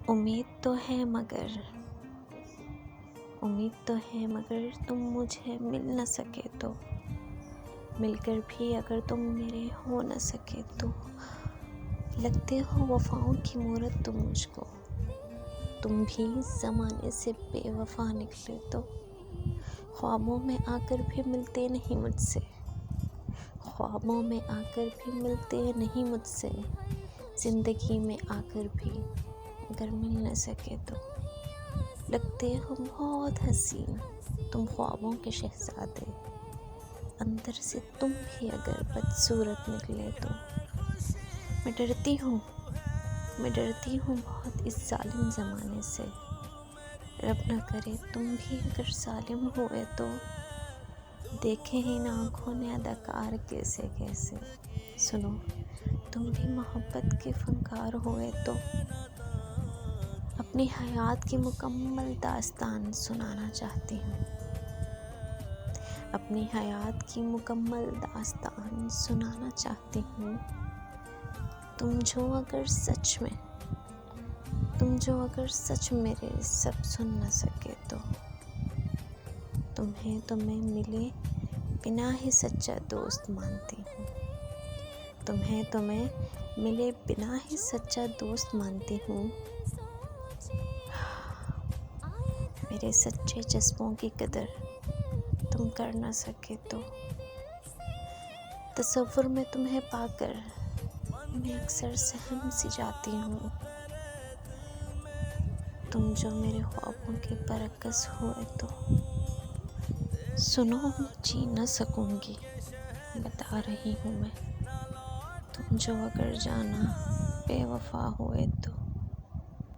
उम्मीद तो है मगर तुम मुझे मिल न सके तो, मिलकर भी अगर तुम मेरे हो न सके तो, लगते हो वफाओं की मूरत तुम मुझको, तुम भी ज़माने से बेवफा निकले तो, ख्वाबों में आकर भी मिलते नहीं मुझसे, ख्वाबों में आकर भी मिलते नहीं मुझसे, ज़िंदगी में आकर भी अगर मिल न सके तो, लगते हो बहुत हसीन तुम ख्वाबों के शहज़ादे, अंदर से तुम भी अगर बदसूरत निकले तो, मैं डरती हूँ बहुत इस जालिम ज़माने से, रब न करे तुम भी अगर जालिम हुए तो, देखे इन आँखों ने अदाकार कैसे कैसे, सुनो तुम भी मोहब्बत के फनकार हुए तो, अपनी हयात की मुकम्मल दास्तान सुनाना चाहती हूँ, अपनी हयात की मुकम्मल दास्तान सुनाना चाहती हूँ। तुम जो अगर सच मेरे सब सुन न सके तो, तुम्हें तो मैं मिले बिना ही सच्चा दोस्त मानती हूँ, तुम्हें तो मैं मिले बिना ही सच्चा दोस्त मानती हूँ। मेरे सच्चे जज्बों की कदर तुम कर न सके तो, तसव्वुर में तुम्हें पाकर मैं अक्सर सहम सी जाती हूँ। तुम जो मेरे ख्वाबों के बरअक्स हुए तो, सुनो मैं जी न सकूँगी, बता रही हूँ मैं, तुम जो अगर जाना बेवफा हुए तो।